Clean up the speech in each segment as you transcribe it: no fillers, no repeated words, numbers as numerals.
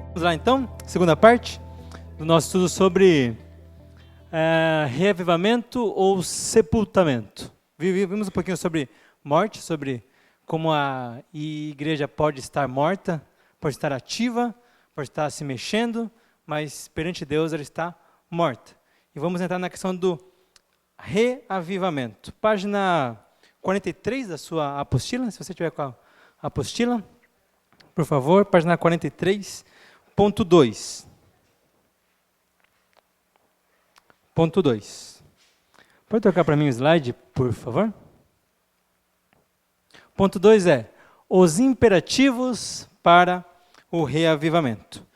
Vamos lá então, segunda parte do nosso estudo sobre reavivamento ou sepultamento. Vimos um pouquinho sobre morte, sobre como a igreja pode estar morta, pode estar ativa, pode estar se mexendo, mas perante Deus ela está morta. E vamos entrar na questão do reavivamento. Página 43 da sua apostila, se você tiver com a apostila, por favor, página 43, ponto 2. Ponto 2. Pode trocar para mim o slide, por favor? Ponto 2 é os imperativos para o reavivamento.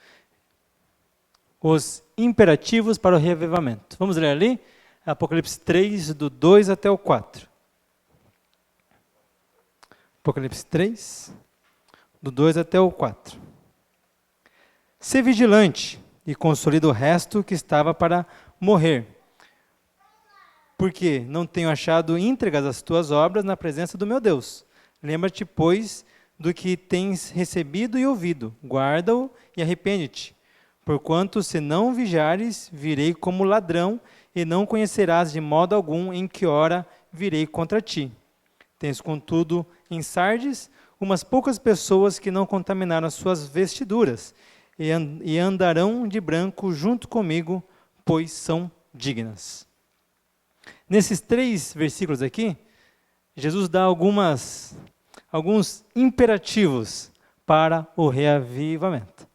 Os imperativos para o reavivamento. Vamos ler ali? Apocalipse 3, do 2 até o 4. Apocalipse 3, do 2 até o 4. Sê vigilante e consolida o resto que estava para morrer, porque não tenho achado íntegras as tuas obras na presença do meu Deus. Lembra-te, pois, do que tens recebido e ouvido, guarda-o e arrepende-te. Porquanto, se não vigiares, virei como ladrão, e não conhecerás de modo algum em que hora virei contra ti. Tens, contudo, em Sardes, umas poucas pessoas que não contaminaram as suas vestiduras, e andarão de branco junto comigo, pois são dignas. Nesses 3 versículos aqui, Jesus dá alguns imperativos para o reavivamento.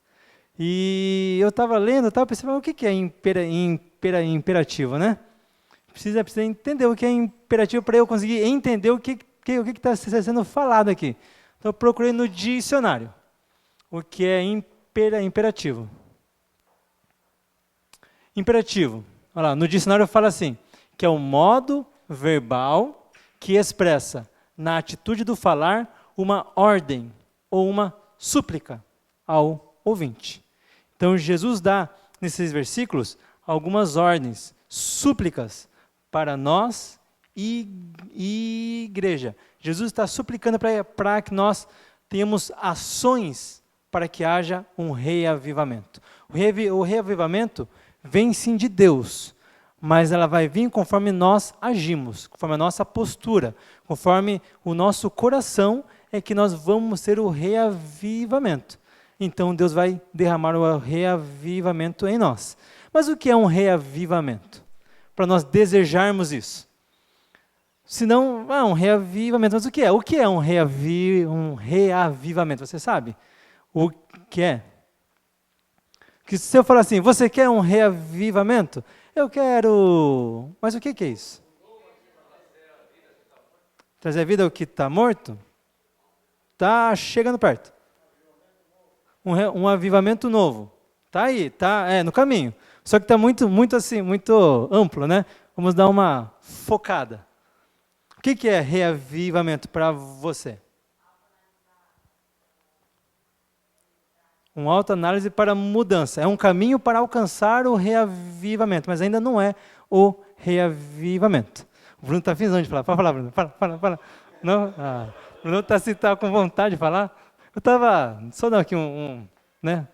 E eu estava lendo, estava pensando, o que é imperativo, né? Precisa entender o que é imperativo para eu conseguir entender o que está sendo falado aqui. Então eu procurei no dicionário o que é imperativo. Imperativo, olha lá, no dicionário fala assim, que é um modo verbal que expressa na atitude do falar uma ordem ou uma súplica ao ouvinte. Então Jesus dá nesses versículos algumas ordens, súplicas para nós e igreja. Jesus está suplicando para que nós tenhamos ações para que haja um reavivamento. O reavivamento vem sim de Deus, mas ela vai vir conforme nós agimos, conforme a nossa postura, conforme o nosso coração é que nós vamos ter o reavivamento. Então Deus vai derramar o reavivamento em nós. Mas o que é um reavivamento? Para nós desejarmos isso. Se não, um reavivamento, mas o que é? O que é um reavivamento? Você sabe? O que é? Que se eu falar assim, você quer um reavivamento? Eu quero... Mas o que é isso? Trazer a vida ao que está morto? Está chegando perto. Um avivamento novo. Está aí, está no caminho. Só que está muito assim, muito amplo, né? Vamos dar uma focada. O que é reavivamento para você? Uma autoanálise para mudança. É um caminho para alcançar o reavivamento, mas ainda não é o reavivamento. O Bruno está fingindo de falar. Pode falar, Bruno. Fala. Não? O Bruno está com vontade de falar. Eu estava, só dar aqui né?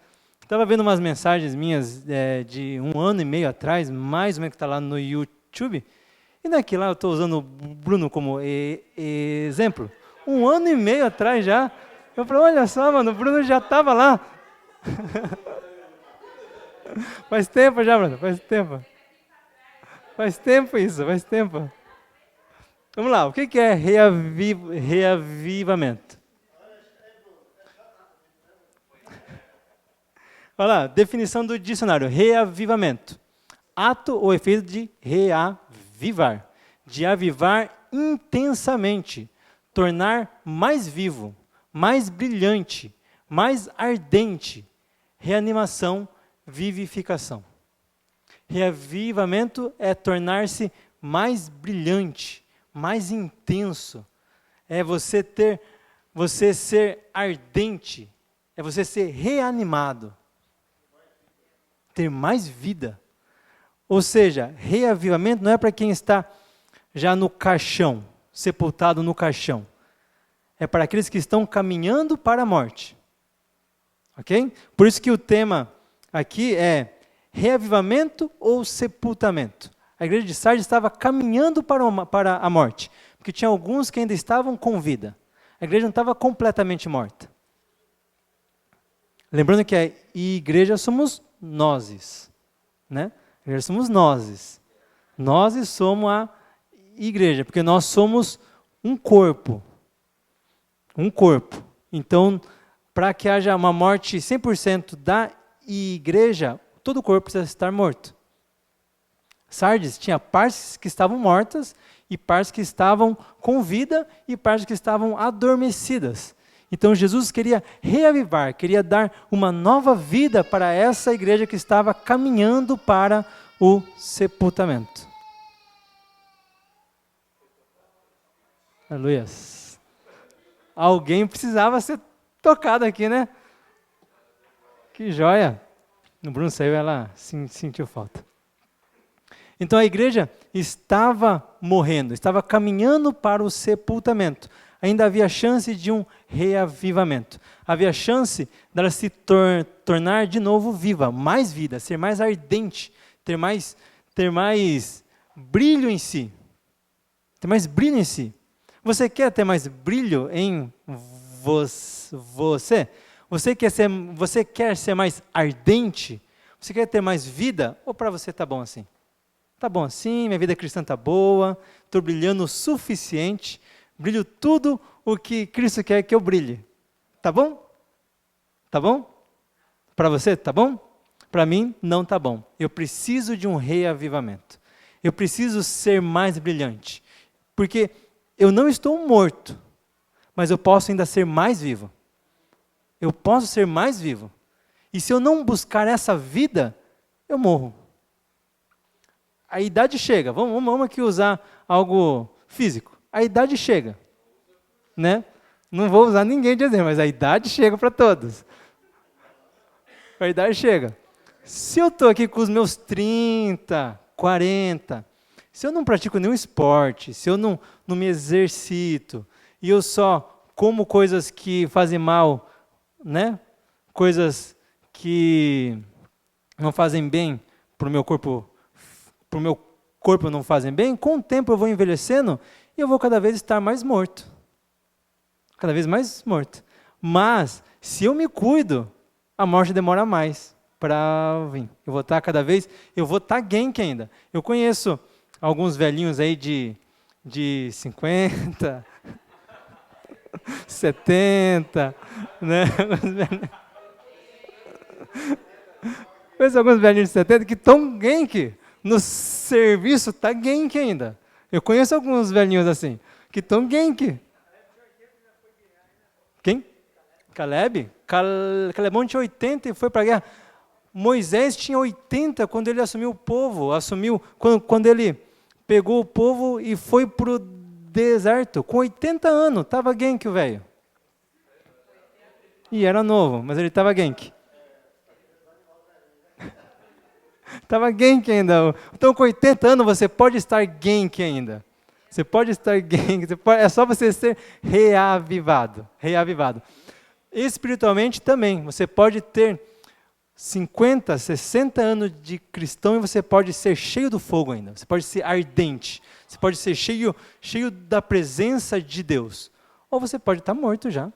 Estava vendo umas mensagens minhas de 1 ano e meio atrás, mais ou menos que está lá no YouTube, e daqui lá eu estou usando o Bruno como exemplo. 1 ano e meio atrás já, eu falei, olha só, mano, o Bruno já estava lá. Faz tempo já, Bruno, faz tempo. Faz tempo isso, faz tempo. Vamos lá, o que é reavivamento? Olha lá, definição do dicionário, reavivamento. Ato ou efeito de reavivar, de avivar intensamente, tornar mais vivo, mais brilhante, mais ardente, reanimação, vivificação. Reavivamento é tornar-se mais brilhante, mais intenso, é você ser ardente, é você ser reanimado, ter mais vida. Ou seja, reavivamento não é para quem está já no caixão, sepultado no caixão. É para aqueles que estão caminhando para a morte. Ok? Por isso que o tema aqui é reavivamento ou sepultamento. A igreja de Sardes estava caminhando para a morte, porque tinha alguns que ainda estavam com vida. A igreja não estava completamente morta. Lembrando que a igreja somos nós, né? A igreja somos nós. Nós somos a igreja, porque nós somos um corpo. Um corpo. Então, para que haja uma morte 100% da igreja, todo o corpo precisa estar morto. Sardes tinha partes que estavam mortas, e partes que estavam com vida, e partes que estavam adormecidas. Então Jesus queria reavivar, queria dar uma nova vida para essa igreja que estava caminhando para o sepultamento. Aleluia. Alguém precisava ser tocado aqui, né? Que joia. O Bruno saiu, ela sentiu falta. Então a igreja estava morrendo, estava caminhando para o sepultamento. Ainda havia chance de um reavivamento. Havia chance dela se tornar de novo viva, mais vida, ser mais ardente, ter mais brilho em si. Ter mais brilho em si. Você quer ter mais brilho em você? Você quer ser mais ardente? Você quer ter mais vida? Ou para você está bom assim? Está bom assim, minha vida cristã está boa, estou brilhando o suficiente, brilho tudo o que Cristo quer que eu brilhe. Tá bom? Tá bom? Para você, tá bom? Para mim, não tá bom. Eu preciso de um reavivamento. Eu preciso ser mais brilhante. Porque eu não estou morto, mas eu posso ainda ser mais vivo. Eu posso ser mais vivo. E se eu não buscar essa vida, eu morro. A idade chega. Vamos aqui usar algo físico. A idade chega. Né? Não vou usar ninguém de exemplo, mas a idade chega para todos. A idade chega. Se eu estou aqui com os meus 30, 40, se eu não pratico nenhum esporte, se eu não me exercito, e eu só como coisas que fazem mal, né? Coisas que não fazem bem para o meu corpo não fazem bem, com o tempo eu vou envelhecendo e eu vou cada vez estar mais morto. Cada vez mais morto. Mas, se eu me cuido, a morte demora mais para vir. Eu vou estar genk ainda. Eu conheço alguns velhinhos aí de 50, 70, né? Conheço alguns velhinhos de 70 que estão genk. No serviço está genk ainda. Eu conheço alguns velhinhos assim, que estão genk. Quem? Caleb? Calebão tinha 80 e foi para a guerra. Moisés tinha 80 quando ele assumiu o povo. Quando ele pegou o povo e foi para o deserto. Com 80 anos, estava genk o velho. E era novo, mas ele estava genk. Estava genk ainda. Então, com 80 anos, você pode estar genk ainda. Você pode estar genk. É só você ser reavivado. Espiritualmente também. Você pode ter 50, 60 anos de cristão e você pode ser cheio do fogo ainda. Você pode ser ardente. Você pode ser cheio da presença de Deus. Ou você pode estar morto já.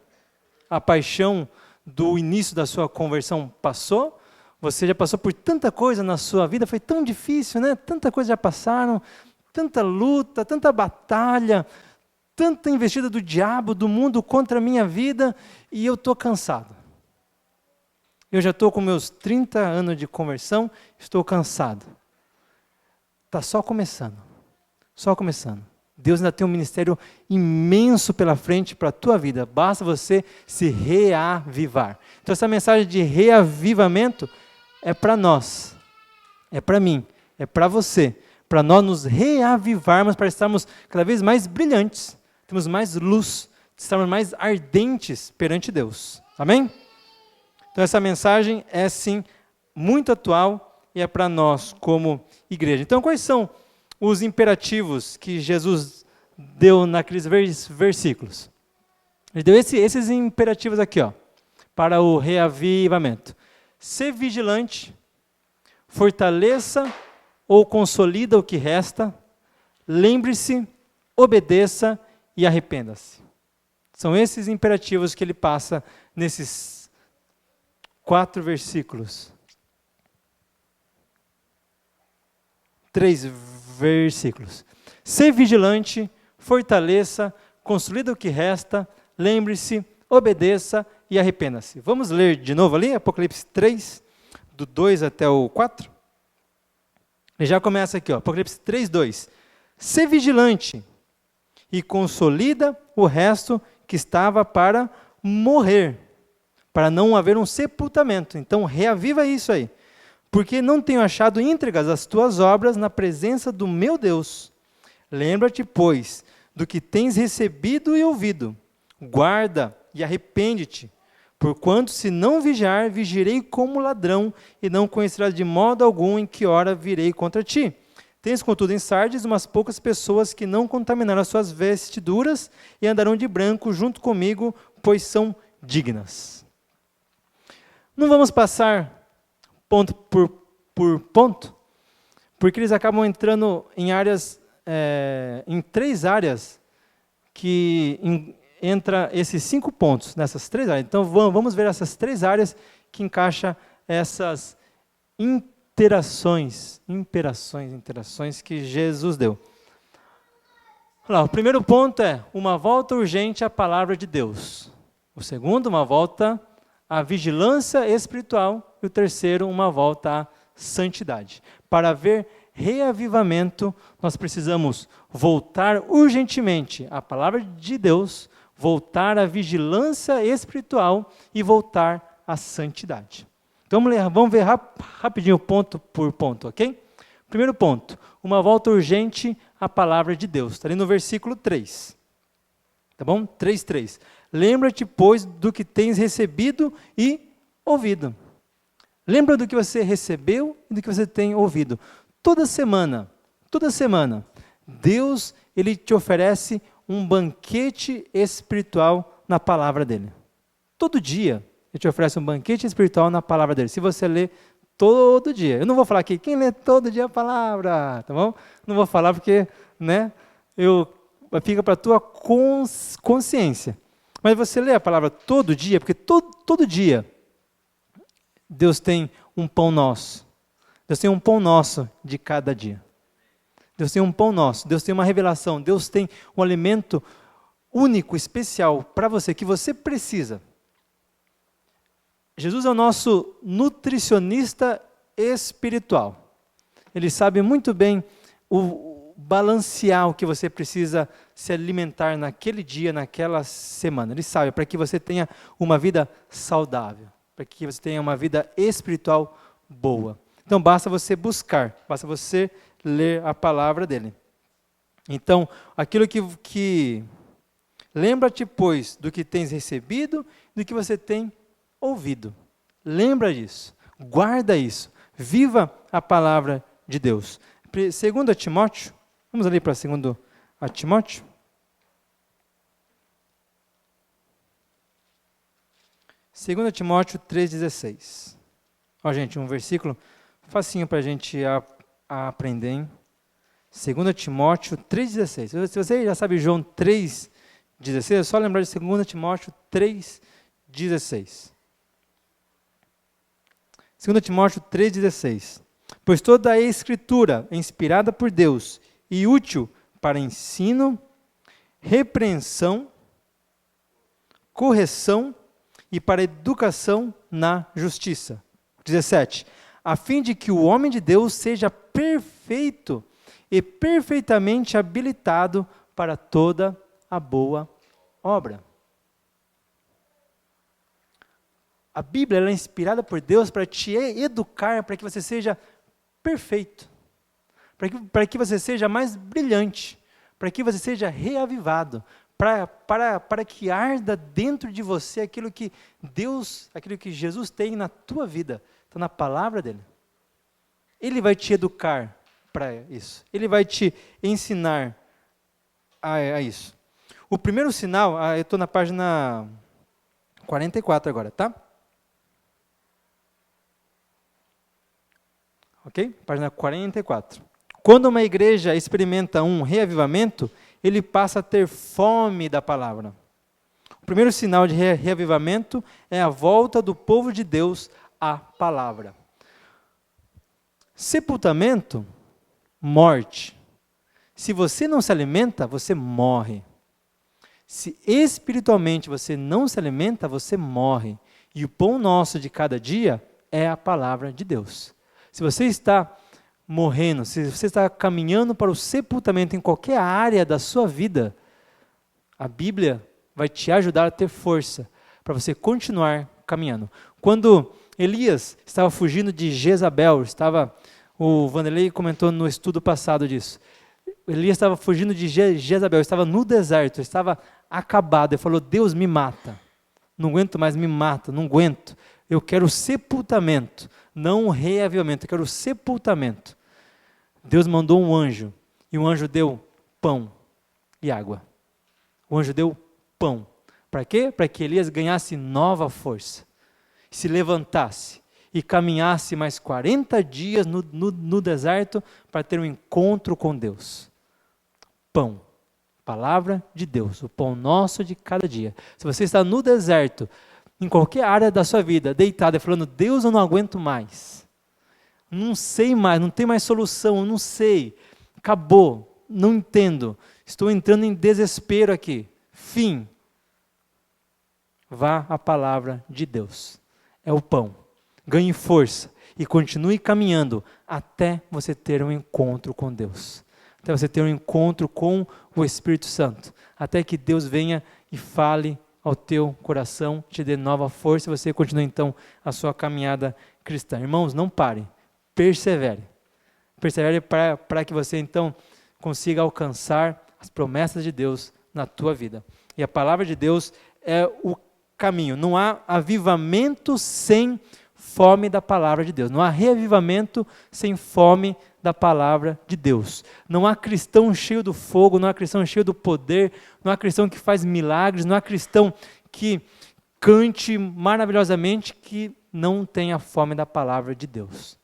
A paixão do início da sua conversão passou. Você já passou por tanta coisa na sua vida, foi tão difícil, né? Tanta coisa já passaram, tanta luta, tanta batalha, tanta investida do diabo, do mundo contra a minha vida, e eu estou cansado. Eu já estou com meus 30 anos de conversão, estou cansado. Está só começando. Só começando. Deus ainda tem um ministério imenso pela frente para a tua vida. Basta você se reavivar. Então essa mensagem de reavivamento é para nós, é para mim, é para você, para nós nos reavivarmos, para estarmos cada vez mais brilhantes, termos mais luz, estarmos mais ardentes perante Deus. Amém? Então essa mensagem é sim muito atual e é para nós como igreja. Então quais são os imperativos que Jesus deu naqueles versículos? Ele deu esses imperativos aqui, ó. para o reavivamento. Ser vigilante, fortaleça ou consolida o que resta, lembre-se, obedeça e arrependa-se. São esses imperativos que ele passa nesses 4 versículos. 3 versículos. Ser vigilante, fortaleça, consolida o que resta, lembre-se, obedeça e arrependa-se. Vamos ler de novo ali, Apocalipse 3, do 2 até o 4? Ele já começa aqui, ó, Apocalipse 3, 2. Ser vigilante e consolida o resto que estava para morrer, para não haver um sepultamento. Então, reaviva isso aí. Porque não tenho achado íntegras as tuas obras na presença do meu Deus. Lembra-te, pois, do que tens recebido e ouvido. Guarda e arrepende-te. Porquanto, se não vigiar, vigirei como ladrão, e não conhecerás de modo algum em que hora virei contra ti. Tens, contudo, em Sardes umas poucas pessoas que não contaminaram as suas vestiduras e andarão de branco junto comigo, pois são dignas. Não vamos passar ponto por ponto, porque eles acabam entrando em áreas, em 3 áreas, que entra esses 5 pontos, nessas 3 áreas. Então, vamos ver essas 3 áreas que encaixam essas interações que Jesus deu. Olha lá, o primeiro ponto é uma volta urgente à palavra de Deus. O segundo, uma volta à vigilância espiritual. E o terceiro, uma volta à santidade. Para haver reavivamento, nós precisamos voltar urgentemente à palavra de Deus, voltar à vigilância espiritual e voltar à santidade. Então, vamos ver rapidinho, ponto por ponto, ok? Primeiro ponto, uma volta urgente à palavra de Deus. Está ali no versículo 3. Tá bom? 3:3. Lembra-te, pois, do que tens recebido e ouvido. Lembra do que você recebeu e do que você tem ouvido. Toda semana, Deus, Ele te oferece um banquete espiritual na palavra dEle. Todo dia, Ele te oferece um banquete espiritual na palavra dEle. Se você ler todo dia. Eu não vou falar aqui, quem lê todo dia a palavra, tá bom? Não vou falar porque, né, fica para a tua consciência. Mas você lê a palavra todo dia, porque todo dia Deus tem um pão nosso. Deus tem um pão nosso de cada dia. Deus tem um pão nosso. Deus tem uma revelação. Deus tem um alimento único, especial para você, que você precisa. Jesus é o nosso nutricionista espiritual. Ele sabe muito bem balancear o que você precisa se alimentar naquele dia, naquela semana. Ele sabe, para que você tenha uma vida saudável, para que você tenha uma vida espiritual boa. Então, basta você buscar, basta você ler a palavra dele. Então, aquilo que lembra-te, pois, do que tens recebido, do que você tem ouvido. Lembra disso, guarda isso, viva a palavra de Deus. 2 Timóteo, vamos ali para 2 Timóteo. 2 Timóteo 3,16. Ó, gente, um versículo facinho para a gente aprender, hein? 2 Timóteo 3,16. Se você já sabe João 3,16, é só lembrar de 2 Timóteo 3,16. 2 Timóteo 3,16. Pois toda a Escritura é inspirada por Deus e útil para ensino, repreensão, correção e para educação na justiça. 17. A fim de que o homem de Deus seja perfeito e perfeitamente habilitado para toda a boa obra. A Bíblia ela é inspirada por Deus para te educar, para que você seja perfeito, para que você seja mais brilhante, para que você seja reavivado, para que arda dentro de você aquilo que Deus, aquilo que Jesus tem na tua vida, está na palavra dele. Ele vai te educar para isso, ele vai te ensinar a isso. O primeiro sinal, eu estou na página 44 agora, tá? Ok? Página 44. Quando uma igreja experimenta um reavivamento, ele passa a ter fome da palavra. O primeiro sinal de reavivamento é a volta do povo de Deus à palavra. Sepultamento, morte. Se você não se alimenta, você morre. Se espiritualmente você não se alimenta, você morre. E o pão nosso de cada dia é a palavra de Deus. Se você está morrendo, se você está caminhando para o sepultamento em qualquer área da sua vida, a Bíblia vai te ajudar a ter força para você continuar caminhando. Quando Elias estava fugindo de Jezabel, o Vanderlei comentou no estudo passado disso, Elias estava fugindo de Jezabel, estava no deserto, estava acabado, ele falou, Deus me mata, não aguento mais, me mata, não aguento, eu quero sepultamento, não um reavivamento, eu quero sepultamento. Deus mandou um anjo, e o anjo deu pão e água. O anjo deu pão. Para quê? Para que Elias ganhasse nova força, se levantasse e caminhasse mais 40 dias no deserto para ter um encontro com Deus. Pão, palavra de Deus, o pão nosso de cada dia. Se você está no deserto, em qualquer área da sua vida, deitado e falando, Deus, eu não aguento mais, não sei mais, não tem mais solução, eu não sei, acabou, não entendo, estou entrando em desespero aqui, fim. Vá à palavra de Deus, é o pão, ganhe força e continue caminhando até você ter um encontro com Deus, até você ter um encontro com o Espírito Santo, até que Deus venha e fale ao teu coração, te dê nova força e você continue então a sua caminhada cristã. Irmãos, não pare, persevere para que você então consiga alcançar as promessas de Deus na tua vida. E a palavra de Deus é o caminho. Não há avivamento sem fome da palavra de Deus. Não há reavivamento sem fome da palavra de Deus. Não há cristão cheio do fogo, não há cristão cheio do poder, não há cristão que faz milagres, não há cristão que cante maravilhosamente que não tenha fome da palavra de Deus.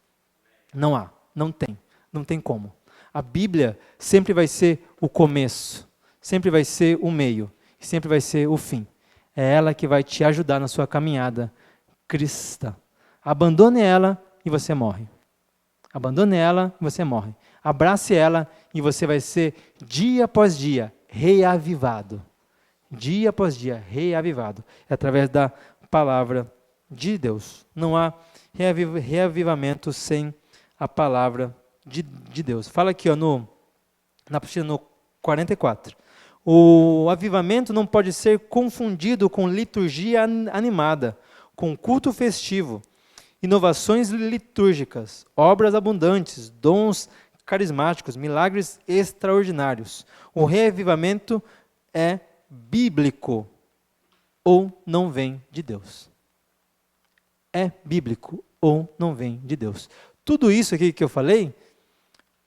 Não há, não tem como. A Bíblia sempre vai ser o começo, sempre vai ser o meio, sempre vai ser o fim. É ela que vai te ajudar na sua caminhada cristã. Abandone ela e você morre. Abandone ela e você morre. Abrace ela e você vai ser, dia após dia, reavivado. Dia após dia, reavivado. É através da palavra de Deus. Não há reavivamento sem a palavra de Deus. Fala aqui ó, na apostila no 44. O avivamento não pode ser confundido com liturgia animada, com culto festivo, inovações litúrgicas, obras abundantes, dons carismáticos, milagres extraordinários. O reavivamento é bíblico ou não vem de Deus. É bíblico ou não vem de Deus. Tudo isso aqui que eu falei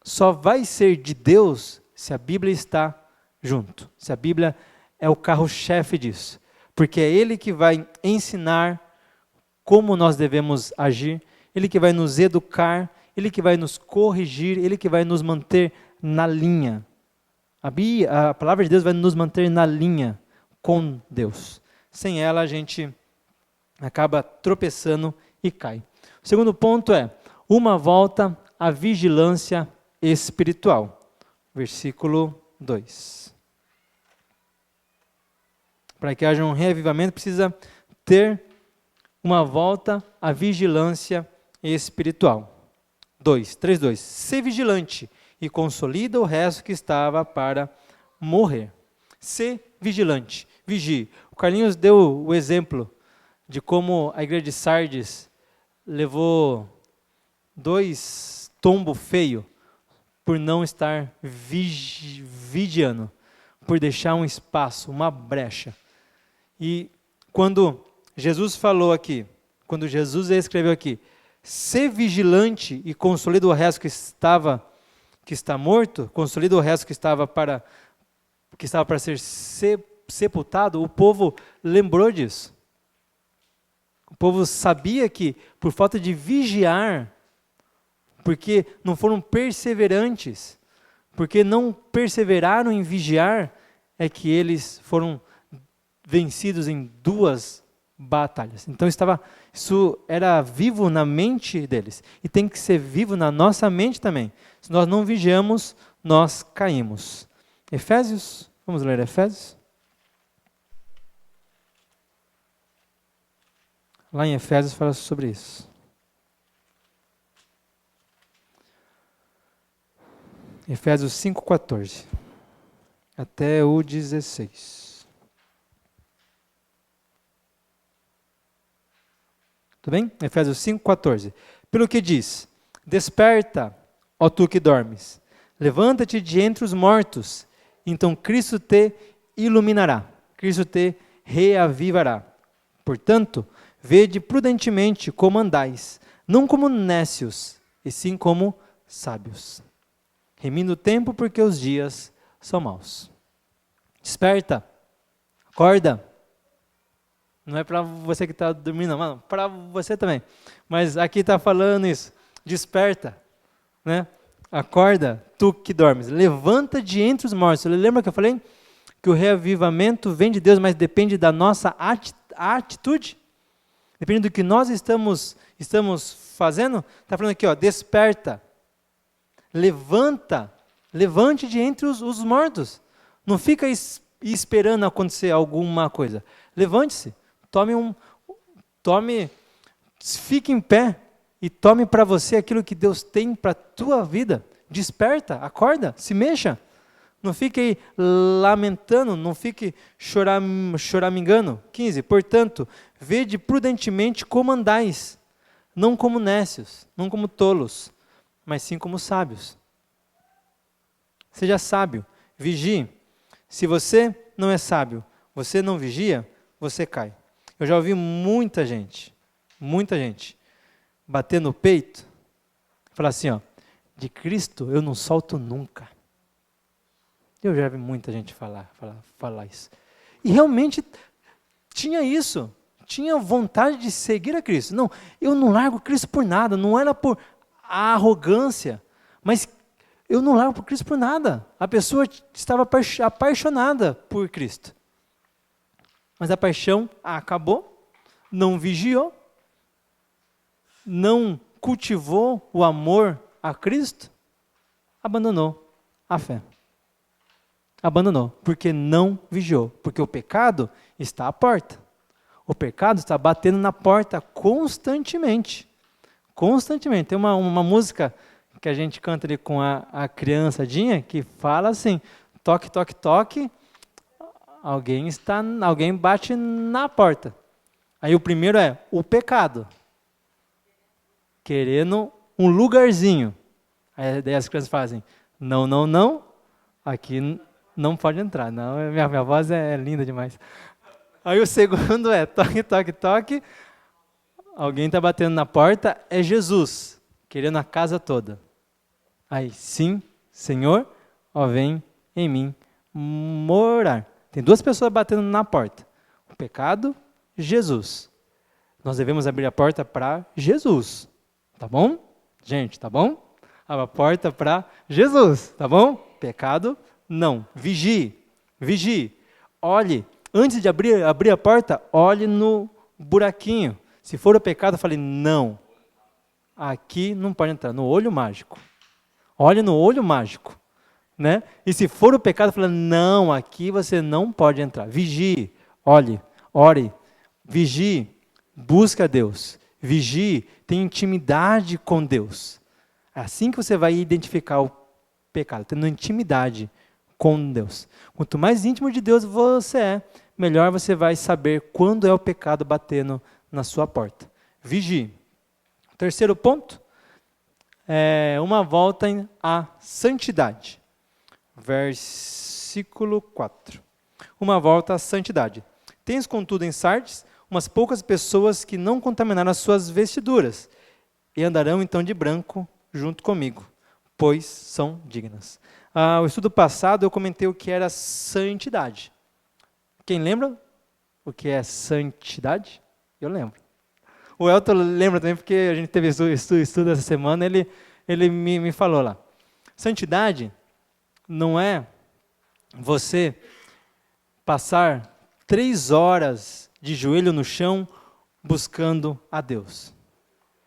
só vai ser de Deus se a Bíblia está junto, se a Bíblia é o carro-chefe disso, porque é Ele que vai ensinar como nós devemos agir, Ele que vai nos educar, Ele que vai nos corrigir, Ele que vai nos manter na linha. A palavra de Deus vai nos manter na linha com Deus. Sem ela a gente acaba tropeçando e cai. O segundo ponto é uma volta à vigilância espiritual. Versículo 2. Para que haja um reavivamento, precisa ter uma volta à vigilância espiritual. 3:2. Ser vigilante e consolida o resto que estava para morrer. Ser vigilante, vigie. O Carlinhos deu o exemplo de como a igreja de Sardes levou 2 tombos feios por não estar vigiando, por deixar um espaço, uma brecha. E quando Jesus falou aqui, quando Jesus escreveu aqui, ser vigilante e consolida o resto que está morto, consolida o resto que estava para ser sepultado, o povo lembrou disso. O povo sabia que, por falta de vigiar, porque não foram perseverantes, porque não perseveraram em vigiar, é que eles foram vencidos em 2 batalhas. Então isso era vivo na mente deles, e tem que ser vivo na nossa mente também. Se nós não vigiamos, nós caímos. Efésios, vamos ler Efésios? Lá em Efésios fala sobre isso. Efésios 5,14 até o 16. Tudo bem? Efésios 5,14. Pelo que diz: desperta, ó tu que dormes, levanta-te de entre os mortos, então Cristo te iluminará, Cristo te reavivará. Portanto, vede prudentemente como andais, não como nécios, e sim como sábios, remindo o tempo, porque os dias são maus. Desperta, acorda. Não é para você que está dormindo, não, para você também. Mas aqui está falando isso. Desperta, né? Acorda, tu que dormes. Levanta de entre os mortos. Lembra que eu falei que o reavivamento vem de Deus, mas depende da nossa atitude? Depende do que nós estamos fazendo? Está falando aqui, ó, desperta. Levante de entre os mortos. Não fica esperando acontecer alguma coisa. Levante-se, fique em pé e tome para você aquilo que Deus tem para a tua vida. Desperta, acorda, se mexa. Não fique aí lamentando, não fique choramingando. 15. Portanto, vede prudentemente como andais, não como nécios, não como tolos, mas sim como sábios. Seja sábio, vigie. Se você não é sábio, você não vigia, você cai. Eu já ouvi muita gente bater no peito, falar assim, ó, de Cristo eu não solto nunca. Eu já vi muita gente falar isso. E realmente tinha isso, tinha vontade de seguir a Cristo. Não, eu não largo Cristo por nada, não era por arrogância, mas eu não largo por Cristo por nada. A pessoa estava apaixonada por Cristo. Mas a paixão acabou, não vigiou, não cultivou o amor a Cristo, abandonou a fé. Abandonou, porque não vigiou, porque o pecado está à porta. O pecado está batendo na porta constantemente. Constantemente. Tem uma música que a gente canta ali com a criançadinha, que fala assim, toque, toque, toque, alguém bate na porta. Aí o primeiro é o pecado, querendo um lugarzinho. Aí daí as crianças fazem, não, não, não, aqui não pode entrar. Não, minha voz é linda demais. Aí o segundo é toque, toque, toque, alguém está batendo na porta, é Jesus, querendo a casa toda. Aí, sim, Senhor, ó, vem em mim morar. Tem 2 pessoas batendo na porta. O pecado, Jesus. Nós devemos abrir a porta para Jesus. Tá bom? Gente, tá bom? Abra a porta para Jesus. Tá bom? Pecado, não. Vigie. Olhe. Antes de abrir a porta, olhe no buraquinho. Se for o pecado, fale, não. Aqui não pode entrar. No olho mágico. Olhe no olho mágico, né? E se for o pecado, fala, não, aqui você não pode entrar. Vigie, olhe, ore, vigie, busque a Deus. Vigie, tenha intimidade com Deus. É assim que você vai identificar o pecado, tendo intimidade com Deus. Quanto mais íntimo de Deus você é, melhor você vai saber quando é o pecado batendo na sua porta. Vigie. Terceiro ponto. Uma volta à santidade. Versículo 4. Uma volta à santidade. Tens, contudo, em Sardes, umas poucas pessoas que não contaminaram as suas vestiduras, e andarão então de branco junto comigo, pois são dignas. O estudo passado eu comentei o que era santidade. Quem lembra o que é santidade? Eu lembro. O Elton lembra também, porque a gente teve estudo essa semana, ele ele me falou lá. Santidade não é você passar 3 horas de joelho no chão buscando a Deus.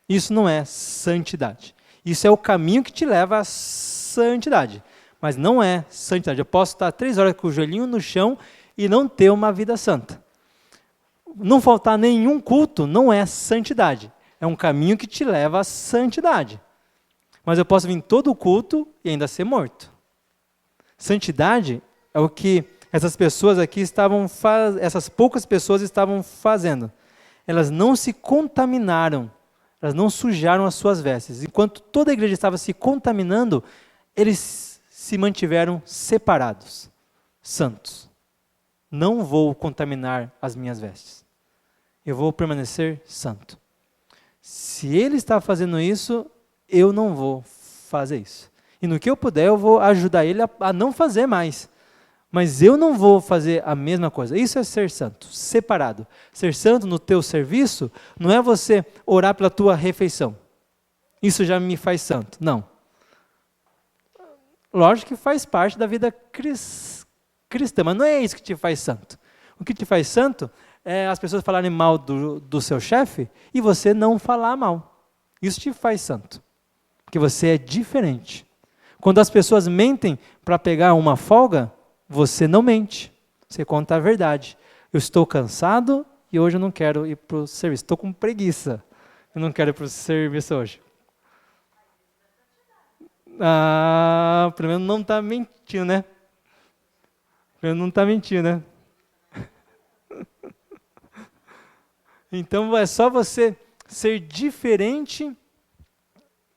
Isso não é santidade. Isso é o caminho que te leva à santidade. Mas não é santidade. Eu posso estar 3 horas com o joelhinho no chão e não ter uma vida santa. Não faltar nenhum culto não é santidade. É um caminho que te leva à santidade. Mas eu posso vir em todo o culto e ainda ser morto. Santidade é o que essas pessoas aqui essas poucas pessoas estavam fazendo. Elas não se contaminaram, elas não sujaram as suas vestes. Enquanto toda a igreja estava se contaminando, eles se mantiveram separados, santos. Não vou contaminar as minhas vestes. Eu vou permanecer santo. Se ele está fazendo isso, eu não vou fazer isso. E no que eu puder, eu vou ajudar ele a não fazer mais. Mas eu não vou fazer a mesma coisa. Isso é ser santo, separado. Ser santo no teu serviço não é você orar pela tua refeição. Isso já me faz santo. Não. Lógico que faz parte da vida cristã, mas não é isso que te faz santo. O que te faz santo é as pessoas falarem mal do seu chefe e você não falar mal. Isso te faz santo. Porque você é diferente. Quando as pessoas mentem para pegar uma folga, você não mente. Você conta a verdade. Eu estou cansado e hoje eu não quero ir para o serviço. Estou com preguiça. Eu não quero ir para o serviço hoje. Pelo menos não está mentindo, né? Pelo menos não está mentindo, né? Então é só você ser diferente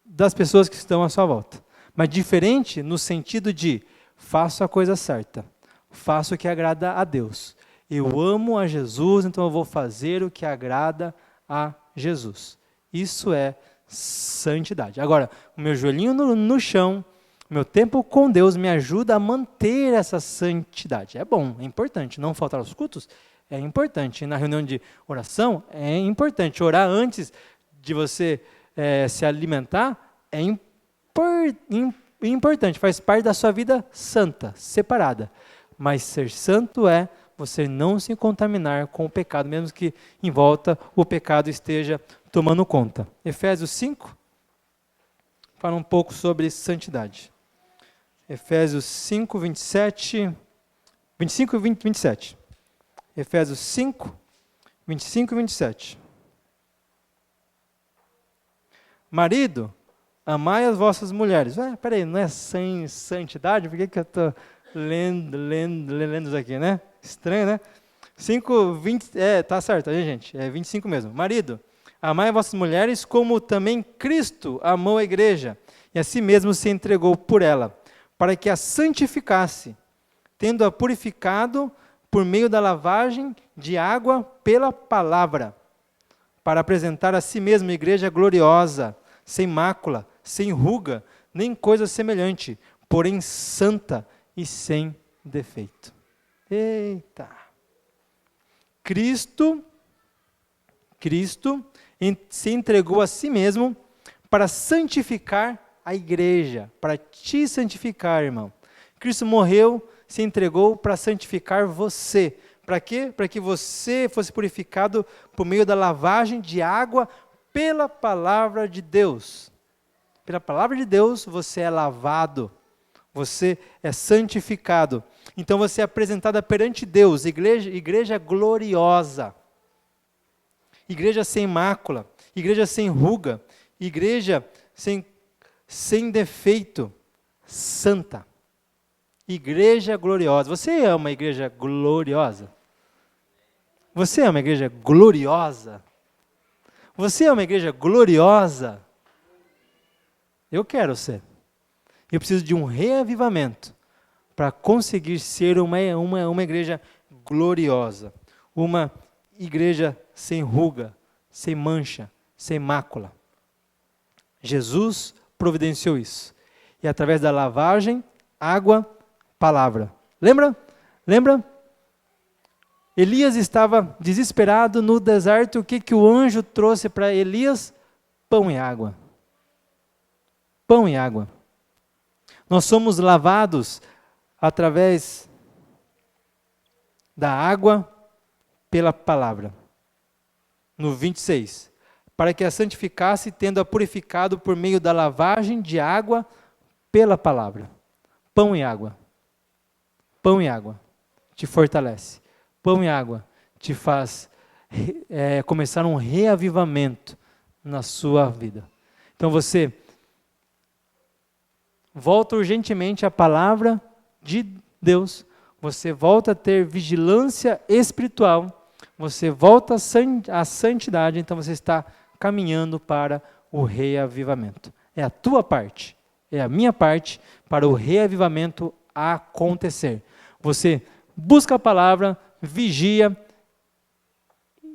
das pessoas que estão à sua volta. Mas diferente no sentido de faço a coisa certa, faço o que agrada a Deus. Eu amo a Jesus, então eu vou fazer o que agrada a Jesus. Isso é santidade. Agora, o meu joelhinho no chão, o meu tempo com Deus me ajuda a manter essa santidade. É bom, é importante. Não faltar aos cultos é importante. Na reunião de oração é importante. Orar antes de você se alimentar é importante, faz parte da sua vida santa, separada. Mas ser santo é você não se contaminar com o pecado, mesmo que em volta o pecado esteja tomando conta. Efésios 5 fala um pouco sobre santidade. Efésios 5, 25 e 27. Efésios 5, 25 e 27. Marido, amai as vossas mulheres. Peraí, não é sem santidade? Por que eu estou lendo isso aqui, né? Estranho, né? 5, 20, tá certo, aí, gente, é 25 mesmo. Marido, amai as vossas mulheres como também Cristo amou a igreja e a si mesmo se entregou por ela, para que a santificasse, tendo-a purificado por meio da lavagem de água pela palavra, para apresentar a si mesmo a igreja gloriosa, sem mácula, sem ruga, nem coisa semelhante, porém santa e sem defeito. Eita! Cristo se entregou a si mesmo para santificar a igreja, para te santificar, irmão. Cristo morreu, se entregou para santificar você. Para quê? Para que você fosse purificado por meio da lavagem de água pela palavra de Deus. Pela palavra de Deus você é lavado, você é santificado. Então você é apresentada perante Deus, igreja gloriosa, igreja sem mácula, igreja sem ruga, igreja sem defeito, santa. Igreja gloriosa. Você é uma igreja gloriosa? Você é uma igreja gloriosa? Você é uma igreja gloriosa? Eu quero ser. Eu preciso de um reavivamento para conseguir ser uma igreja gloriosa. Uma igreja sem ruga, sem mancha, sem mácula. Jesus providenciou isso. E através da lavagem, água, palavra. Lembra? Elias estava desesperado no deserto. O que o anjo trouxe para Elias? Pão e água. Pão e água. Nós somos lavados através da água pela palavra. No 26. Para que a santificasse, tendo-a purificado por meio da lavagem de água pela palavra. Pão e água. Pão e água te fortalece. Pão e água te faz começar um reavivamento na sua vida. Então você volta urgentemente à palavra de Deus, você volta a ter vigilância espiritual, você volta à santidade, então você está caminhando para o reavivamento. É a tua parte, é a minha parte para o reavivamento acontecer. Você busca a palavra, vigia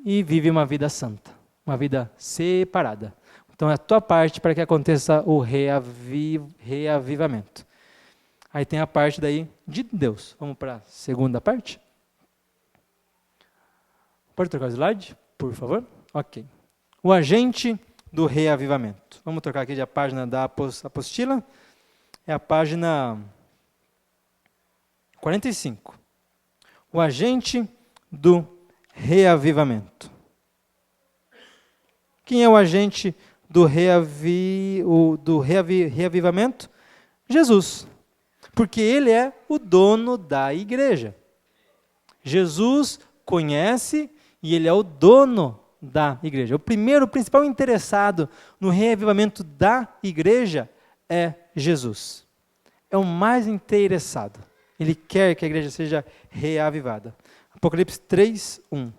e vive uma vida santa, uma vida separada. Então é a tua parte para que aconteça o reavivamento. Aí tem a parte daí de Deus. Vamos para a segunda parte? Pode trocar o slide, por favor? Ok. O agente do reavivamento. Vamos trocar aqui de a página da apostila. É a página 45. O agente do reavivamento. Quem é o agente do reavivamento? Jesus. Porque ele é o dono da igreja. Jesus conhece e ele é o dono da igreja. O principal interessado no reavivamento da igreja é Jesus. É o mais interessado. Ele quer que a igreja seja reavivada. Apocalipse 3, 1.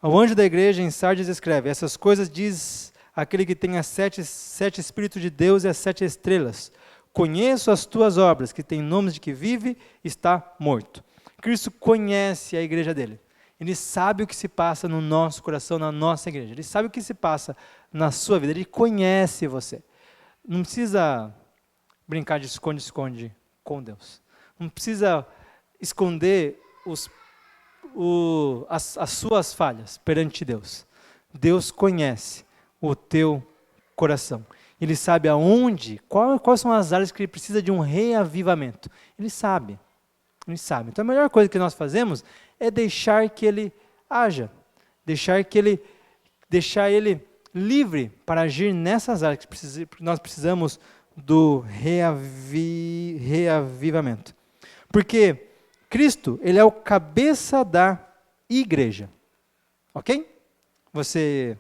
Ao anjo da igreja em Sardes escreve: essas coisas diz aquele que tem as sete Espíritos de Deus e as 7 estrelas. Conheço as tuas obras, que tem nomes de que vive e está morto. Cristo conhece a igreja dele. Ele sabe o que se passa no nosso coração, na nossa igreja. Ele sabe o que se passa na sua vida. Ele conhece você. Não precisa brincar de esconde-esconde com Deus. Não precisa esconder as suas falhas perante Deus. Deus conhece o teu coração. Ele sabe aonde, quais são as áreas que ele precisa de um reavivamento. Ele sabe. Ele sabe. Então a melhor coisa que nós fazemos é deixar que ele haja. Deixar ele livre para agir nessas áreas que nós precisamos do reavivamento. Porque Cristo, ele é o cabeça da igreja. Ok? Você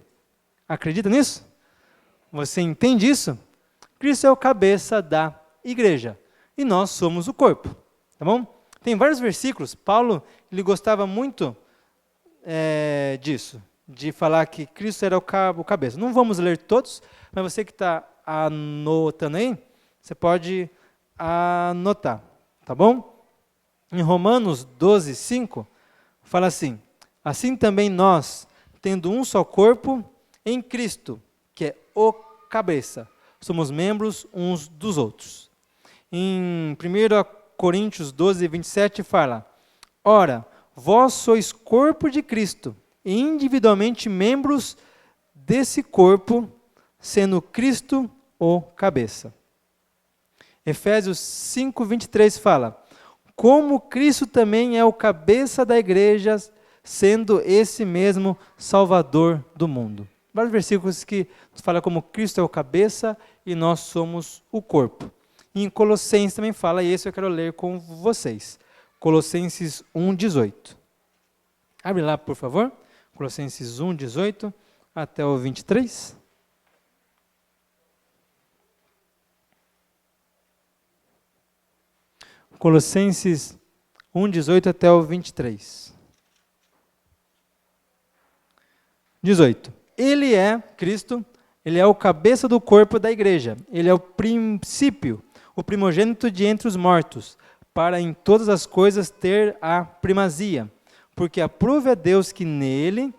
acredita nisso? Você entende isso? Cristo é o cabeça da igreja. E nós somos o corpo. Tá bom? Tem vários versículos. Paulo, ele gostava muito disso. De falar que Cristo era o cabeça. Não vamos ler todos, mas você que está anotando aí, você pode anotar. Tá bom? Em Romanos 12, 5, fala assim: assim também nós, tendo um só corpo, em Cristo, que é o cabeça, somos membros uns dos outros. Em 1 Coríntios 12, 27 fala: ora, vós sois corpo de Cristo, e individualmente membros desse corpo, sendo Cristo o cabeça. Efésios 5, 23 fala: como Cristo também é o cabeça da igreja, sendo esse mesmo Salvador do mundo. Vários versículos que nos falam como Cristo é o cabeça e nós somos o corpo. E em Colossenses também fala, e esse eu quero ler com vocês. Colossenses 1, 18. Abre lá, por favor. Colossenses 1, 18 até o 23. Colossenses 1, 18 até o 23. 18. Ele é, Cristo, ele é o cabeça do corpo da igreja. Ele é o princípio, o primogênito de entre os mortos, para em todas as coisas ter a primazia. Porque aprove a Deus que nele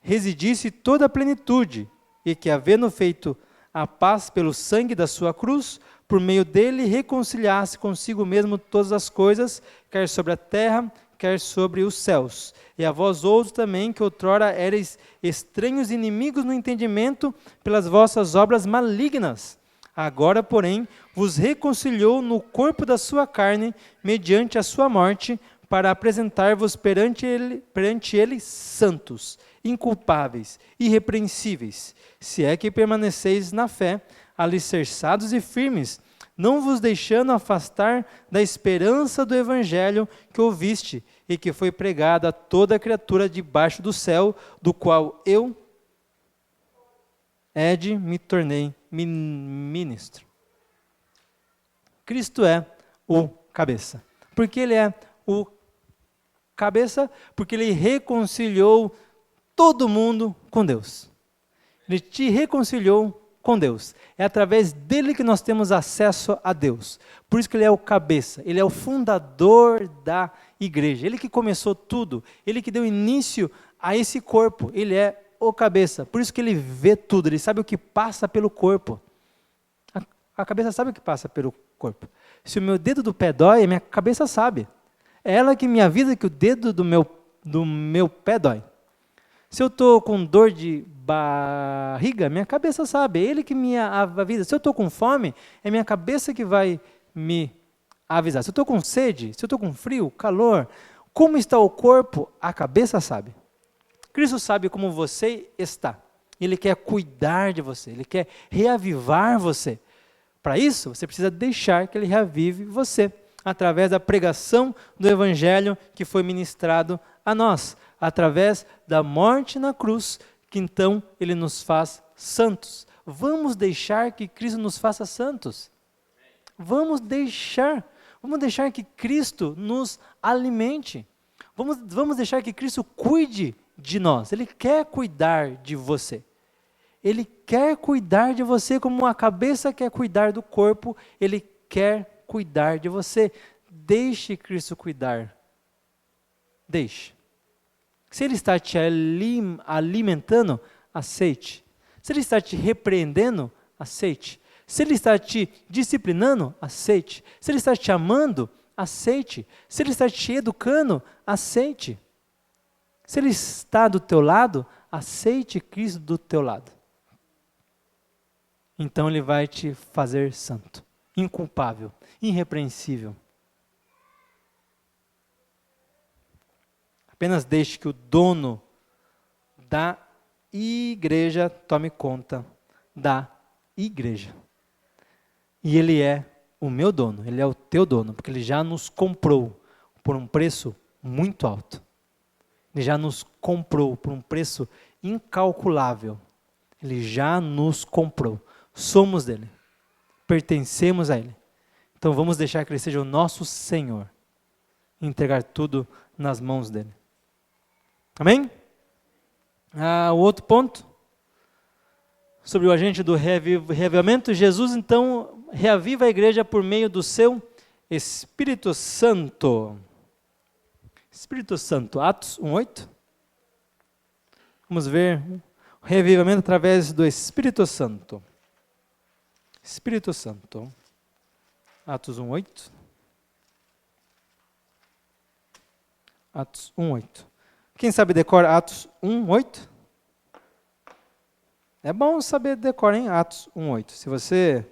residisse toda a plenitude, e que, havendo feito a paz pelo sangue da sua cruz, por meio dele reconciliasse consigo mesmo todas as coisas, quer sobre a terra, quer sobre os céus. E a vós outros também, que outrora erais estranhos e inimigos no entendimento pelas vossas obras malignas. Agora, porém, vos reconciliou no corpo da sua carne, mediante a sua morte, para apresentar-vos perante ele santos, inculpáveis, irrepreensíveis, se é que permaneceis na fé, alicerçados e firmes, não vos deixando afastar da esperança do evangelho que ouviste e que foi pregada a toda criatura debaixo do céu, do qual eu, Ed, me tornei ministro. Cristo é o cabeça. Por que ele é o cabeça? Porque ele reconciliou todo mundo com Deus. Ele te reconciliou com Deus. É através dele que nós temos acesso a Deus. Por isso que ele é o cabeça, ele é o fundador da igreja. Ele que começou tudo, ele que deu início a esse corpo, ele é o cabeça. Por isso que ele vê tudo, ele sabe o que passa pelo corpo. A cabeça sabe o que passa pelo corpo. Se o meu dedo do pé dói, a minha cabeça sabe. É ela que me avisa que o dedo do meu pé dói. Se eu estou com dor de barriga, minha cabeça sabe, é ele que me avisa. Se eu estou com fome, é minha cabeça que vai me avisar. Se eu estou com sede, se eu estou com frio, calor, como está o corpo, a cabeça sabe. Cristo sabe como você está. Ele quer cuidar de você, ele quer reavivar você. Para isso, você precisa deixar que ele reavive você, através da pregação do evangelho que foi ministrado a nós, através da morte na cruz, que então ele nos faz santos. Vamos deixar que Cristo nos faça santos. Vamos deixar que Cristo nos alimente. Vamos deixar que Cristo cuide de nós. Ele quer cuidar de você. Ele quer cuidar de você como a cabeça quer cuidar do corpo. Ele quer cuidar de você. Deixe Cristo cuidar. Deixe. Se ele está te alimentando, aceite. Se ele está te repreendendo, aceite. Se ele está te disciplinando, aceite. Se ele está te amando, aceite. Se ele está te educando, aceite. Se ele está do teu lado, aceite Cristo do teu lado. Então ele vai te fazer santo, inculpável, irrepreensível. Apenas deixe que o dono da igreja tome conta da igreja. E ele é o meu dono, ele é o teu dono, porque ele já nos comprou por um preço muito alto. Ele já nos comprou por um preço incalculável. Ele já nos comprou. Somos dele. Pertencemos a ele. Então vamos deixar que ele seja o nosso Senhor. E entregar tudo nas mãos dele. Amém? O outro ponto, sobre o agente do reavivamento, Jesus então reaviva a igreja por meio do seu Espírito Santo. Espírito Santo, Atos 1:8. Vamos ver o reavivamento através do Espírito Santo. Espírito Santo, Atos 1:8. Atos 1:8. Quem sabe decora Atos 1:8? É bom saber decor, hein? Atos 1:8. Se você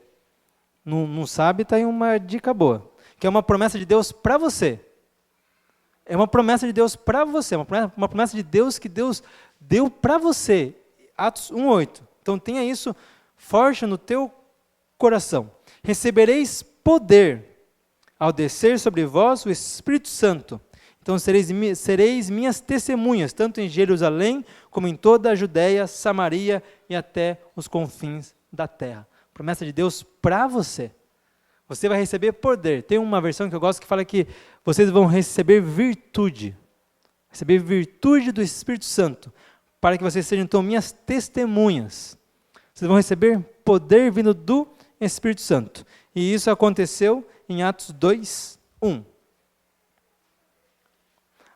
não sabe, está aí uma dica boa. Que é uma promessa de Deus para você. É uma promessa de Deus para você. Uma promessa de Deus que Deus deu para você. Atos 1:8. Então tenha isso forte no teu coração. Recebereis poder ao descer sobre vós o Espírito Santo. Então sereis minhas testemunhas, tanto em Jerusalém, como em toda a Judéia, Samaria e até os confins da terra. Promessa de Deus para você. Você vai receber poder. Tem uma versão que eu gosto que fala que vocês vão receber virtude. Receber virtude do Espírito Santo. Para que vocês sejam então minhas testemunhas. Vocês vão receber poder vindo do Espírito Santo. E isso aconteceu em Atos 2:1.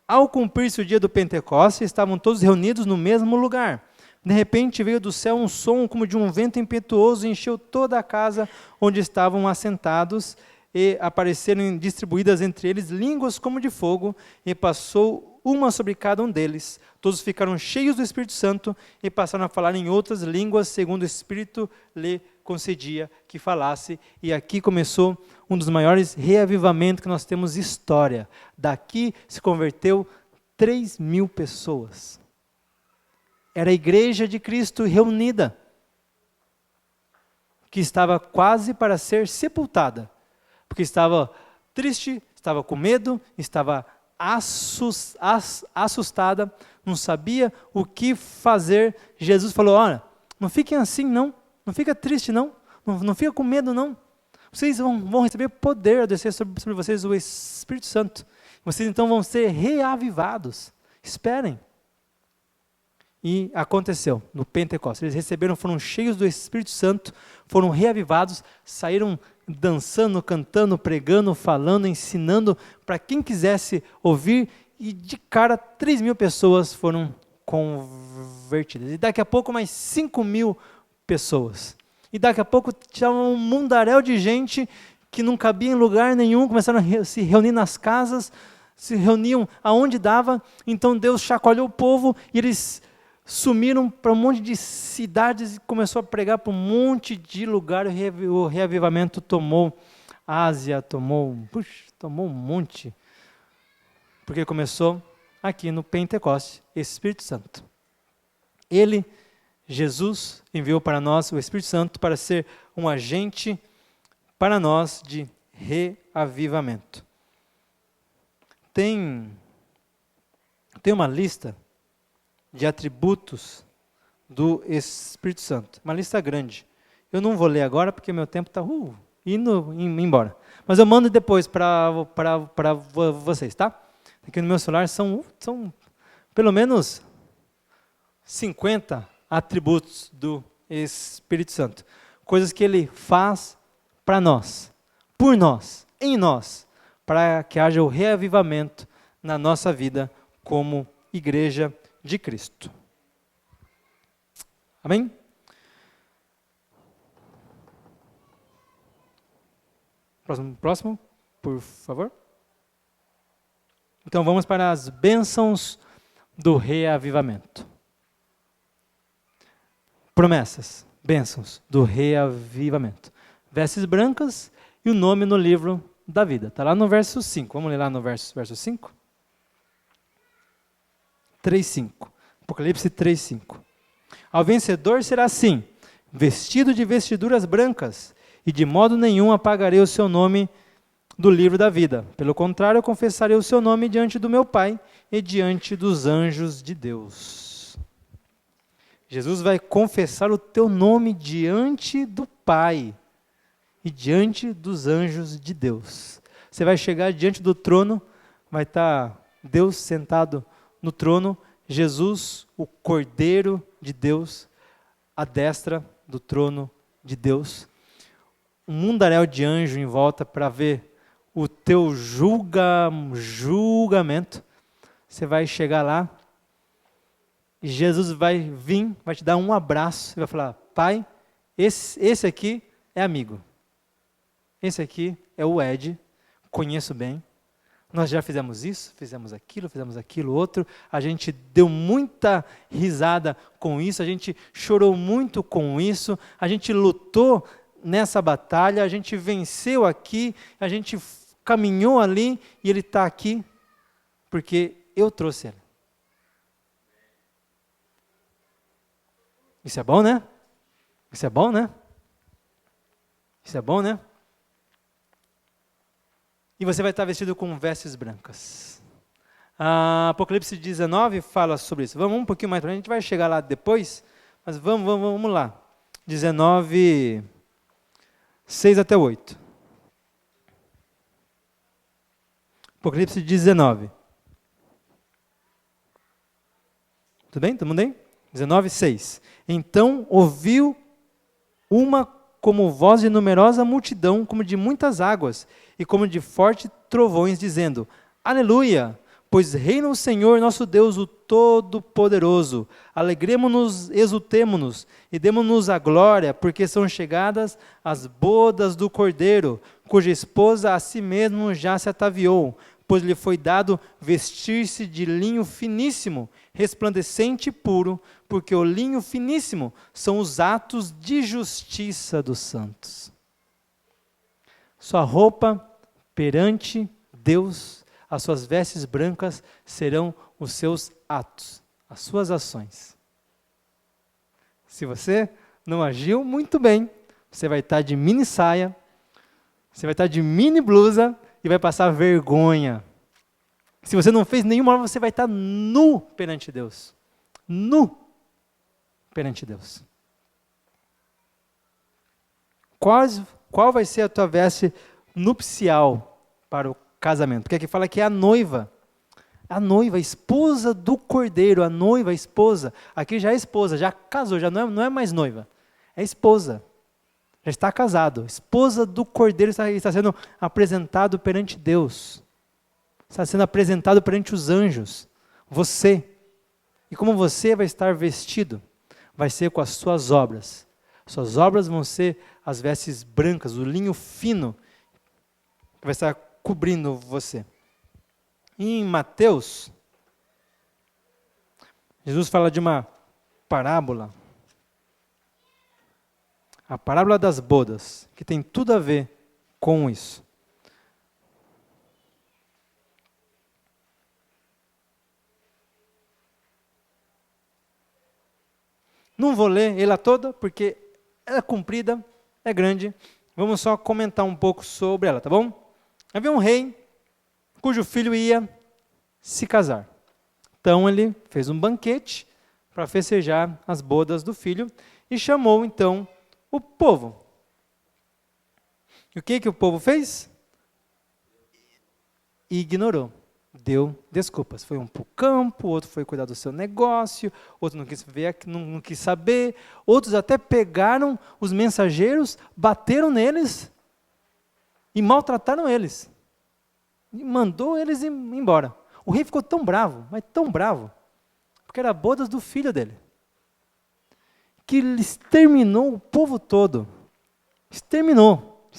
Ao cumprir-se o dia do Pentecostes, estavam todos reunidos no mesmo lugar. De repente veio do céu um som como de um vento impetuoso e encheu toda a casa onde estavam assentados. e apareceram distribuídas entre eles línguas como de fogo, e passou uma sobre cada um deles. Todos ficaram cheios do Espírito Santo e passaram a falar em outras línguas, segundo o Espírito lhe concedia que falasse. E aqui começou um dos maiores reavivamentos que nós temos em história. Daqui se converteu 3.000 pessoas. Era a igreja de Cristo reunida, que estava quase para ser sepultada, porque estava triste, estava com medo, estava assustada, não sabia o que fazer. Jesus falou: olha, não fiquem assim não fica triste não fica com medo não. Vocês vão receber poder a descer sobre vocês o Espírito Santo. Vocês então vão ser reavivados. Esperem. E aconteceu no Pentecostes. Eles receberam, foram cheios do Espírito Santo, foram reavivados, saíram dançando, cantando, pregando, falando, ensinando para quem quisesse ouvir, e de cara 3.000 pessoas foram convertidas. E daqui a pouco mais 5.000 pessoas. E daqui a pouco tinha um mundaréu de gente que não cabia em lugar nenhum, começaram a se reunir nas casas, se reuniam aonde dava. Então Deus chacoalhou o povo e eles sumiram para um monte de cidades e começou a pregar para um monte de lugar. O reavivamento tomou Ásia, tomou um monte, porque começou aqui no Pentecostes, Espírito Santo. Jesus enviou para nós o Espírito Santo para ser um agente para nós de reavivamento. Tem uma lista de atributos do Espírito Santo, uma lista grande. Eu não vou ler agora porque meu tempo está indo embora. Mas eu mando depois para vocês, tá? Aqui no meu celular são pelo menos 50 atributos do Espírito Santo. Coisas que Ele faz para nós, por nós, em nós, para que haja o reavivamento na nossa vida como igreja de Cristo. Amém? Próximo, por favor. Então vamos para as bênçãos do reavivamento. Promessas, bênçãos do reavivamento. Vestes brancas e o nome no livro da vida. Está lá no verso 5. Vamos ler lá no verso 5? 3:5. Apocalipse 3:5. Ao vencedor será assim: vestido de vestiduras brancas, e de modo nenhum apagarei o seu nome do livro da vida. Pelo contrário, eu confessarei o seu nome diante do meu Pai e diante dos anjos de Deus. Jesus vai confessar o teu nome diante do Pai e diante dos anjos de Deus. Você vai chegar diante do trono, vai estar Deus sentado no trono, Jesus, o Cordeiro de Deus, à destra do trono de Deus. Um mundaréu de anjo em volta para ver o teu julgamento. Você vai chegar lá e Jesus vai vir, vai te dar um abraço e vai falar: Pai, esse aqui é amigo. Esse aqui é o Ed, conheço bem. Nós já fizemos isso, fizemos aquilo outro. A gente deu muita risada com isso, a gente chorou muito com isso, a gente lutou nessa batalha, a gente venceu aqui, a gente caminhou ali e ele está aqui porque eu trouxe ele. Isso é bom, né? Isso é bom, né? Isso é bom, né? E você vai estar vestido com vestes brancas. Apocalipse 19 fala sobre isso. Vamos um pouquinho mais para frente, a gente vai chegar lá depois, mas vamos lá. 19, 6 até 8. Apocalipse 19. Tudo bem? Todo mundo aí? 19, 6. Então ouviu uma como voz de numerosa multidão, como de muitas águas, e como de fortes trovões, dizendo: Aleluia! Pois reina o Senhor nosso Deus, o Todo-Poderoso. Alegremo-nos, exultemo-nos, e demo-nos a glória, porque são chegadas as bodas do Cordeiro. cuja esposa a si mesmo já se ataviou, pois lhe foi dado vestir-se de linho finíssimo, resplandecente e puro, porque o linho finíssimo são os atos de justiça dos santos. Sua roupa perante Deus, as suas vestes brancas serão os seus atos, as suas ações. Se você não agiu muito bem, você vai estar de mini saia, você vai estar de mini blusa e vai passar vergonha. Se você não fez nenhuma obra, você vai estar nu perante Deus. Nu perante Deus. Qual vai ser a tua veste nupcial para o casamento? Porque aqui fala que é a noiva, a esposa do cordeiro, a noiva, a esposa. Aqui já é esposa, já casou, já não é mais noiva, é esposa. Já está casado, esposa do cordeiro está sendo apresentado perante Deus. Está sendo apresentado perante os anjos. Você. E como você vai estar vestido? Vai ser com as suas obras. Suas obras vão ser as vestes brancas, o linho fino, que vai estar cobrindo você. E em Mateus, Jesus fala de uma parábola. A parábola das bodas, que tem tudo a ver com isso. Não vou ler ela toda, porque ela é comprida, é grande. Vamos só comentar um pouco sobre ela, tá bom? Havia um rei, cujo filho ia se casar. Então ele fez um banquete para festejar as bodas do filho e chamou então o povo. E o que o povo fez? Ignorou. Deu desculpas. Foi um para o campo, outro foi cuidar do seu negócio, outro não quis ver, não quis saber. Outros até pegaram os mensageiros, bateram neles e maltrataram eles. E mandou eles embora. O rei ficou tão bravo, mas tão bravo, porque era bodas do filho dele, que ele exterminou o povo todo. Exterminou.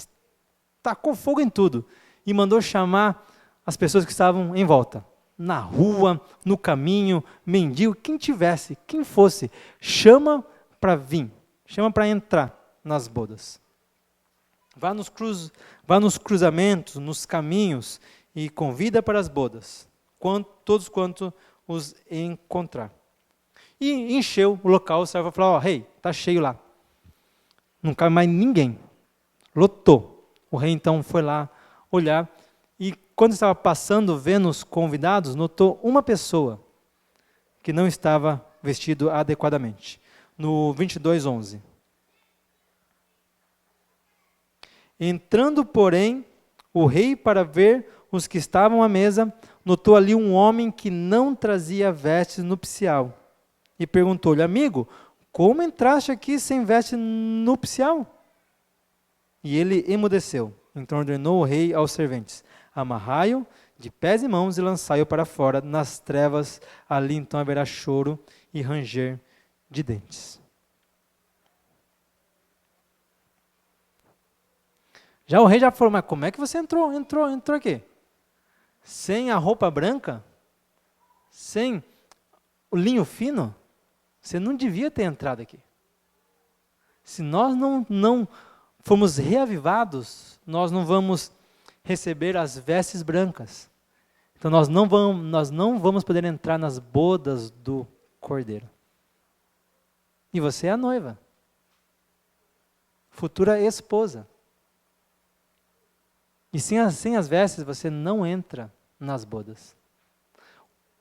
Tacou fogo em tudo. E mandou chamar as pessoas que estavam em volta. Na rua, no caminho, mendigo, quem tivesse, quem fosse. Chama para vir. Chama para entrar nas bodas. Vá nos cruzamentos, nos caminhos e convida para as bodas. Todos quanto os encontrar. E encheu o local, o servo falou, rei, está cheio lá. Não cabe mais ninguém. Lotou. O rei então foi lá olhar e quando estava passando, vendo os convidados, notou uma pessoa que não estava vestido adequadamente. No 22:11. Entrando, porém, o rei para ver os que estavam à mesa, notou ali um homem que não trazia vestes nupcial. E perguntou-lhe, amigo, como entraste aqui sem veste nupcial? E ele emudeceu. Então ordenou o rei aos serventes, amarrai-o de pés e mãos e lançai-o para fora nas trevas, ali então haverá choro e ranger de dentes. Já o rei já falou, mas como é que você entrou aqui? Sem a roupa branca? Sem o linho fino? Você não devia ter entrado aqui. Se nós não formos reavivados, nós não vamos receber as vestes brancas. Então nós não vamos poder entrar nas bodas do Cordeiro. E você é a noiva. Futura esposa. E sem as vestes você não entra nas bodas.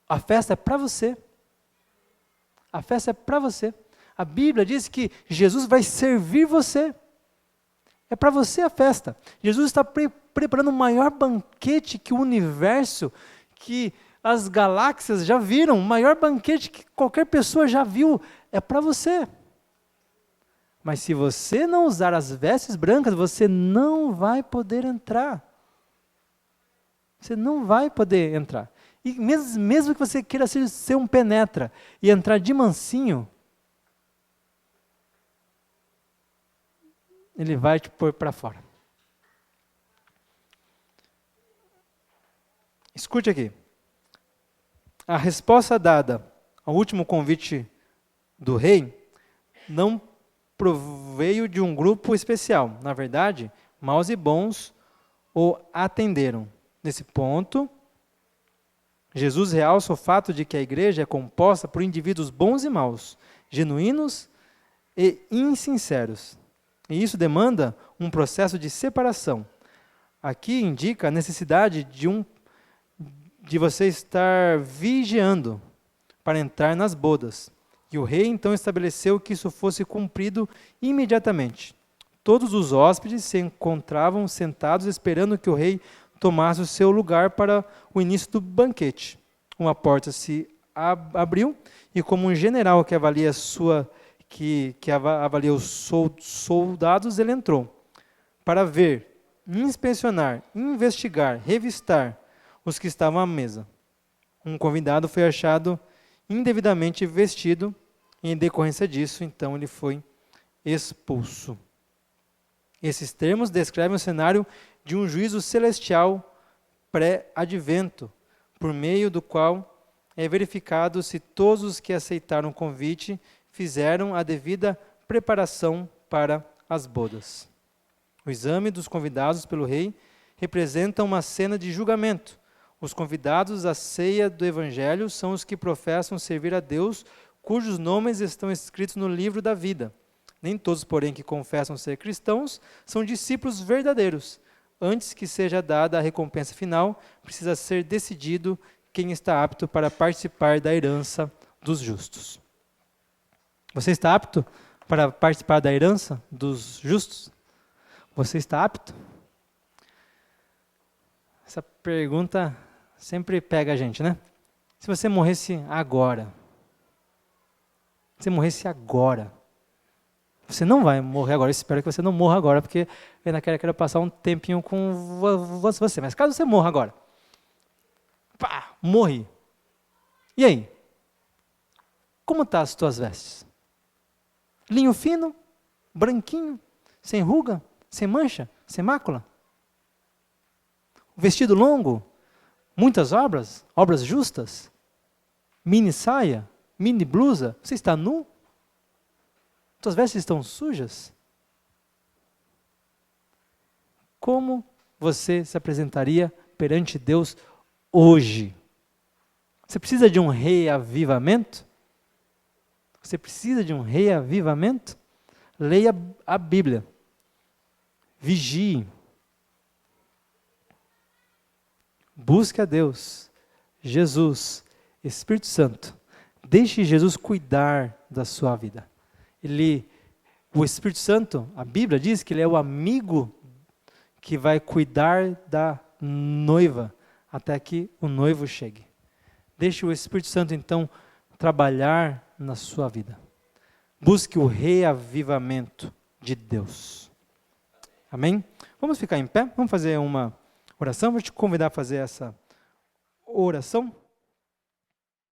A festa é para você. A festa é para você. A Bíblia diz que Jesus vai servir você. É para você a festa. Jesus está preparando o maior banquete que o universo, que as galáxias já viram, o maior banquete que qualquer pessoa já viu. É para você. Mas se você não usar as vestes brancas, você não vai poder entrar. Você não vai poder entrar. E mesmo que você queira ser um penetra e entrar de mansinho, ele vai te pôr para fora. Escute aqui. A resposta dada ao último convite do rei não proveio de um grupo especial. Na verdade, maus e bons o atenderam. Nesse ponto, Jesus realça o fato de que a igreja é composta por indivíduos bons e maus, genuínos e insinceros. E isso demanda um processo de separação. Aqui indica a necessidade de você estar vigiando para entrar nas bodas. E o rei então estabeleceu que isso fosse cumprido imediatamente. Todos os hóspedes se encontravam sentados esperando que o rei tomasse o seu lugar para o início do banquete. Uma porta se abriu e, como um general que avalia avalia os soldados, ele entrou para ver, inspecionar, investigar, revistar os que estavam à mesa. Um convidado foi achado indevidamente vestido e, em decorrência disso, então ele foi expulso. Esses termos descrevem o cenário de um juízo celestial pré-advento, por meio do qual é verificado se todos os que aceitaram o convite fizeram a devida preparação para as bodas. O exame dos convidados pelo rei representa uma cena de julgamento. Os convidados à ceia do Evangelho são os que professam servir a Deus, cujos nomes estão escritos no livro da vida. Nem todos, porém, que confessam ser cristãos são discípulos verdadeiros. Antes que seja dada a recompensa final, precisa ser decidido quem está apto para participar da herança dos justos. Você está apto para participar da herança dos justos? Você está apto? Essa pergunta sempre pega a gente, né? Se você morresse agora, você não vai morrer agora, eu espero que você não morra agora, porque eu ainda quero passar um tempinho com você. Mas caso você morra agora, morri. E aí? Como estão as tuas vestes? Linho fino? Branquinho? Sem ruga? Sem mancha? Sem mácula? Vestido longo? Muitas obras? Obras justas? Mini saia? Mini blusa? Você está nu? Suas vestes estão sujas? Como você se apresentaria perante Deus hoje? Você precisa de um reavivamento? Você precisa de um reavivamento? Leia a Bíblia. Vigie. Busque a Deus, Jesus, Espírito Santo. Deixe Jesus cuidar da sua vida. O Espírito Santo, a Bíblia diz que ele é o amigo que vai cuidar da noiva até que o noivo chegue. Deixe o Espírito Santo, então, trabalhar na sua vida. Busque o reavivamento de Deus. Amém? Vamos ficar em pé? Vamos fazer uma oração? Vou te convidar a fazer essa oração.